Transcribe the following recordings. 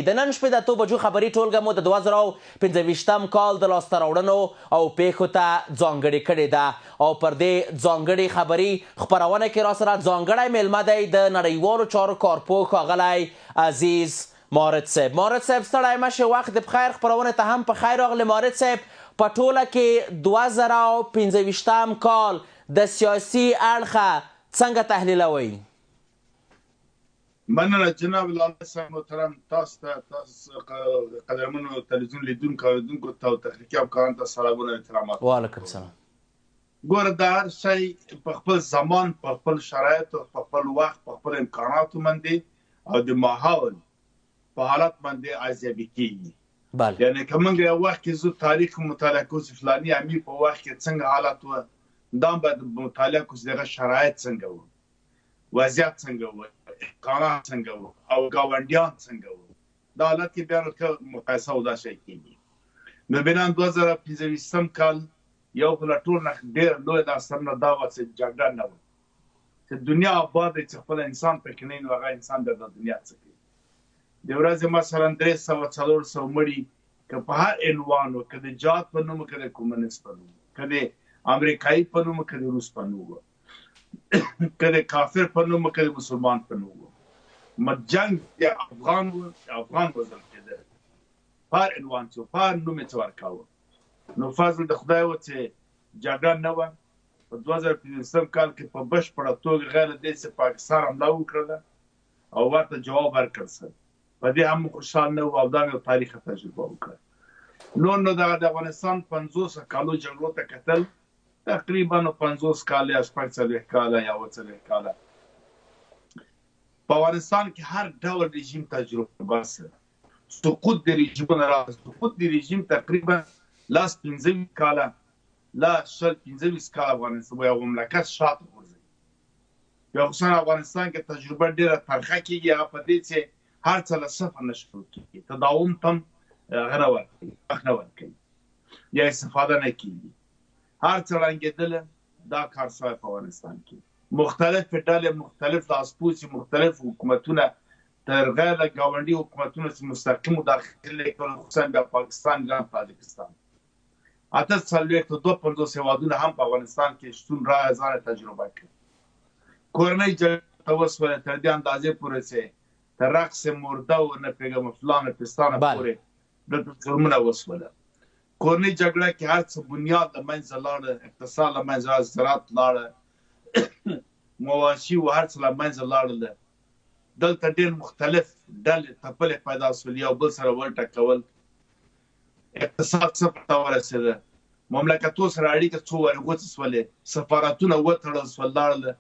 د نن شپې د 8 بجو خبري ټولګه مو د 2015 کال د لاسته راوړنو او پیښو ته ځانګړې کړې ده او پر دې ځانګړې خبري خپرونه کې راسره ځانګړی میلمه دی د نړیوالو چارو کارپوه ښاغلی عزیز مارد صاحب. مارد صاحب ستړی مه شئ، وخت د بخیر خپرونې ته هم په خیر راغلی. مارد صاحب په ټوله کې 2015 کال د سیاسي اړخه څنګه تحلیلوئ؟ مننه جناب لاله صاحب محترم، تاسو قدرمنو تلویزیون لیدونکو اوریدونکو ته او تخنیکي همکارانو ته سلامونه او احترامات. وعلیکم سلام. ګوره د هر شی په خپل زمان، په خپل شرایطو، په خپل وخت، په خپل امکاناتو باندې او د ماحول په حالت باندې ارزیابي کیږي. یعنی که موږ یو وخت کې زه تاریخ مطالعه کوو چې فلاني امیر په وخت کې څنګه حالت و، دا باید مطالعه کوو چې دغه شرایط څنګه و، وضعیت څنګه و، امکانات څنګه و او ګاونډیان څنګه و. دا حالت کې بیا ښه مقایسه او دا شی کېږي. نو بنا 2015 کال یو خو له ټول نه ډېره لویه داستانونه دا وه چې جګړه نه وه، چې دنیا آباد دی، چې خپل انسان پکې نه وي نو هغه انسان بیا د دنیا څه کوي. د ورځې مثلا 300-400 مړي که په هر عنوان و، که د جهاد په نوم، که د کمونیست په نوم، که د امریکایي په نوم، که د روس په نوم، که د کافر په نوم، که د مسلمان په نوم. جنګ د افغان و، افغان وژل کېده په هر عنوان چې په هر نوم یې څه ورکاوه. نو فضل د خدای و چې جګړه نه وه. په 2015 کال کې په بشپړه توګه غیر له دې چې پاکستان حمله وکړله او ورته جواب ورکړل شو، په دې هم خوشحال نه وو او دا مې تاریخي تجربه وکړه. نو د افغانستان 50 کالو جګړو ته کتل، تقریبا 50 کاله یا 40 کاله یا 40 کاله په افغانستان کې هر ډول رژیم تجربه سره سقوط د رژیمونه راغلی. سقوط د رژیم تقریبا لاس 15 کاله، لا 15 کاله افغانستان یو مملکت شاته غورځوي. بیا خصوصا افغانستان کې تجربه ډېره ترخه کېږي، هغه په دې چې هر څه له صفر نه شروع کېږي، تداوم ته هغه نه ورکوي، وخت نه ورکوي یا استفاده نه کېږي. هر څه ړنګېدله، دا کار شوی په افغانستان کې. مختلفې ډلې، مختلف لاسپوڅي، مختلف حکومتونه تر غیر له ګاونډي حکومتونو چې مستقیم مداخله یې کول، خصوصا بیا پاکستان، ایران، تاجکستان. 52 هېوادونه هم په افغانستان کې شتون را ځان تجربه کړ. کورنۍ جګړې ته وسوله تر دې اندازې پورې چې تر رقص مرده و نه پېږم فلان پستانه پورې دلته ظلمونه وسوله. کورنۍ جګړه کې هر څه بنیاد له منځه لاړه، اقتصاد له منځه لاړه، زراعت لاړه، مواشي و هر څه له منځه لاړله. دلته ډېر مختلف ډلې تپلې پیدا شول، یو بل سره ولټکول. اقتصاد صفر ته ورسېده، مملکتونو سره اړیکې څو وارې غوڅې شولې، سفارتونه وتړل شول، لاړله.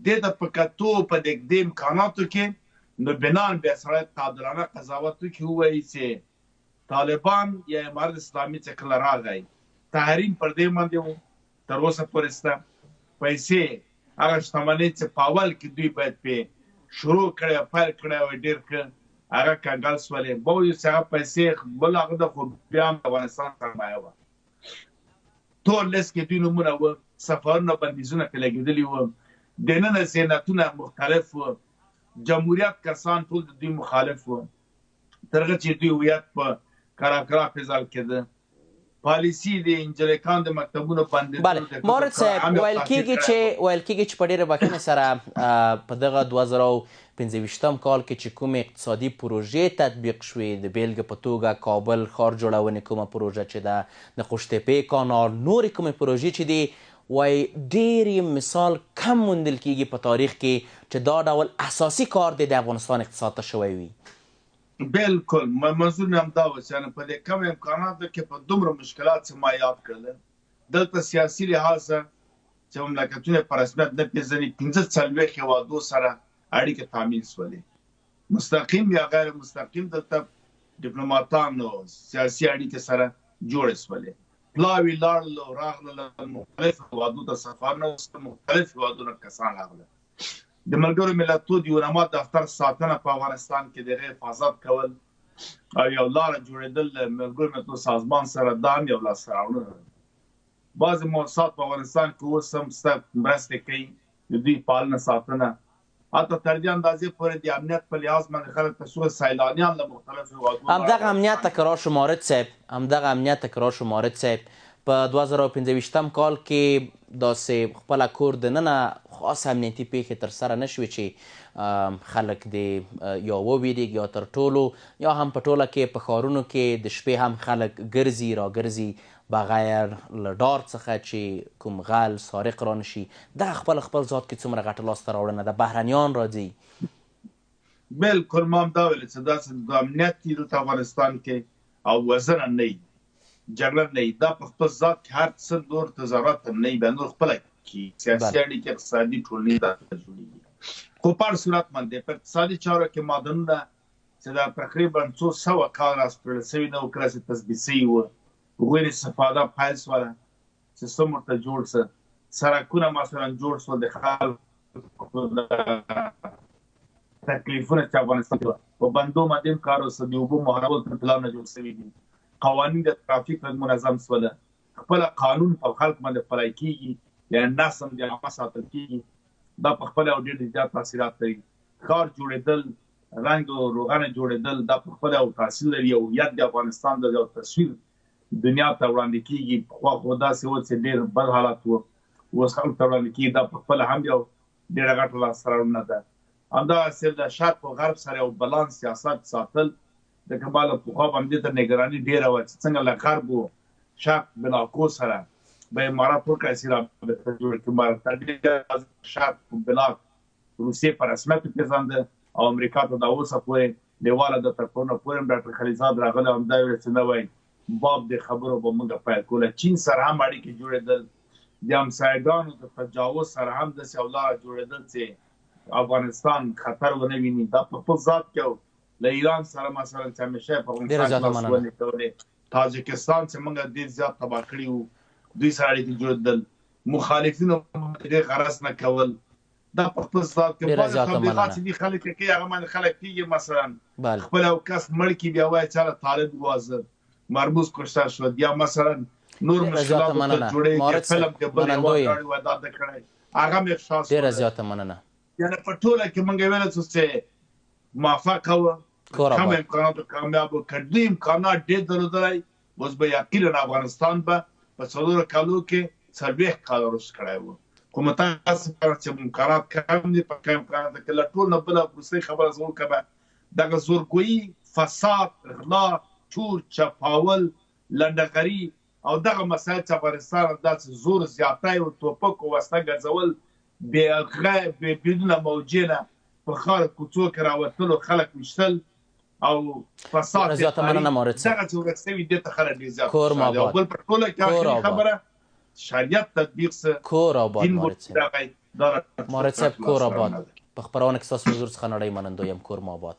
دې ته په کتو په دې امکاناتو کې نو بنان بیا سړی عادلانه قضاوت وکړي، ووایي چې طالبان یا امارت اسلامي چې کله راغی، تحریم پر دې باندې و، تر اوسه پورې شته. پیسې هغه شتمنۍ چې په اول کې دوی باید پې شروع کړی او پیل کړی وای ډېر ښه، هغه کنګل شولې. به وایو چې هغه پیسې بل هغه ده، خو بیا هم د افغانستان سرمایه وه. ټول لیست کې دوی نومونه وه، سفارونه، بندیزونه پرې لګېدلي وه، دننه زینتونه مختلف وه، جمهوریت کسان ټول د دوی مخالف وه، تر هغه چې دوی هویت په کراکرا فضل کېده. پالیسي د انجلیکان د مکتبونو باندې. مارد صاحب ویل کېږي چې په ډېره بښنې سره په دغه 2015 کال کې چې کومې اقتصادي پروژې تطبیق شوې، د بېلګې په توګه کابل ښار جوړونې کومه پروژه چې ده، د خوشتېپې کانال، نورې کومې پروژې چې دي، وایي ډېر مثال کم موندل کېږي په تاریخ کې چې دا ډول اساسي کار دی د افغانستان اقتصاد ته شوی وي. بالکل منظور مې همدا و چې په دې کم امکاناتو کې په دومره مشکلات چې ما یاد کړل، دلته سیاسي لحاظه چې مملکتونه په رسمیت نه پېژني، 45 هېوادو سره اړیکې تامین شولې، مستقیم یا غیر مستقیم. دلته ډیپلوماتانو سیاسي اړیکې سره جوړې شولې، پلاوي لاړل راغلل، مختلف هېوادو ته سفرونه وشول، مختلف هېوادونه کسان راغلل. د ملګرو ملتونو د یونما دفتر ساتنه په افغانستان کې د هغې حفاظت کول او یو لاره جوړېدل د ملګرو ملتونو سازمان سره، دا هم یو لاسته راوړنه ده. بعضې مؤسسات په افغانستان کې اوس هم ستر مرستې کوي، د دوی پالنه ساتنه حتی تر دې اندازې پورې د امنیت په لحاظ باندې خلک ته څو سیلانیان له مختلفو هېوادونو همدغه امنیت ته که راشو مارد صاحب په 2015 کال کې داسې خپله کور دننه خاص امنیتي پیښې ترسره نه شوې چې خلک دې یا وویرېږي یا تر ټولو یا هم په ټوله کې په ښارونو کې د شپې هم خلک ګرځي راګرځي بغیر له ډار څخه چې کوم غل سارق رانشي دغه خپل ذات کې څومره غټه لاسته راوړنه ده بهرنیان راځي بالکل ما هم دا ویل چې داسې د امنیت کې دلته افغانستان کې او وزن نه وي جګړه نه وي دا په خپل ذات کې هر څه نور تظاهرات نه وي بیا نور خپله کې سیاسي اړیکې اقتصادي ټولنیز جوړېږي خو په هر صورت باندې په اقتصادي چارو کې معدنونه چې دا تقریبا 200 کال راسپړل شوي نه وو کله چې تثبیت شوي وو هغوی استفاده پیل شوله سیستم ورته جوړ شه سړکونه مثلا جوړ شول د خلکو تکلیفونه چې افغانستان کې په بندو باندې کار وشو د اوبو مهارولو ته پلانونه جوړ شوي دي قوانین د ترافیک منظم شوله خپله قانون په خلک باندې پلی کېږي یعنې نظم د عامه ساتل کېږي دا په خپله یو ډېر زیات تاثیرات لري ښار جوړېدل رنګ او روغانه جوړېدل دا په خپله یو تاثیر لري او یاد د افغانستان د یو تصویر دنیا ته وړاندې کېږي پخوا خو داسې و چې ډېر بد حالات و اوس خلکو ته وړاندې کېږي دا په خپله هم یو ډېره غټه لاسته راوړنه ده همداسې د شرق او غرب سره یو بالانس سیاست ساتل د کماله پخوا به همدې ته نګراني ډېره وه چې څنګه له غرب و شرق بلاکو سره به امارات وکړای شي رابطه جوړه کړي امارات شرق بلاک روسیې په رسمیت وپېژانده او امریکا ته دا اوسه پورې دیواله د ترکونه پورې هم ډاکټر خلیزاد راغلی همدا ویل چې نه وایي باب د خبرو به موږ پیل کوله چین سره هم اړیکې جوړېدل د همسایګانو د تجاوز سره هم داسې یو لاره جوړېدل چې افغانستان خطر ونه ویني دا په خپل ذات کې له ایران سره مثلا چې همیشه په افغانستان لاسوهنې کولې تاجکستان چې موږ ډېر زیات تباه کړي وو دوی سره اړیکې جوړېدل مخالفینو ډېر غرض نه کول دا په خپل ذات کې بعضې تبلیغات چې دي خلک کوي هغه باندې خلک کېږي مثلا خپل یو کس مړ کړي بیا وایي چا طالب وازه مرموز کشته شد یا مثلا نور مشکلات جوړېږي فلم کې بل یو غاړي وداده کړی هغه مې احساس ډېره زیاته مننه یعنې په ټوله کې موږ ویل چې موفقه وه کم امکاناتو کامیاب و که دوی امکانات ډېر درلودلی اوس به یقینا افغانستان به په 4 کالو کې 40 کاله رشد کړی و خو متاسفانه چې امکانات کم دي په کم امکاناتو کې له ټول نه بله وروستۍ خبره زه وکړم دغه زورګویي فساد غلا چور چپاول لنډغري او دغه مسایل چې افغانستان داسې زور زیاتی او توپک او وسله ګرځول بدون موجه نه په ښار کوڅو کې راوتلو خلک ویشتل او فساد دغه چې ورک شوي دې ته خلک ډېر زیات خوشحاله او بل په ټوله کې آخري خبره شریعت تطبیق څه کور آباد مارد صاحب کور آباد په خپرونه کې ستاسو حضور څخه نړۍ منندوی یم کور مو آباد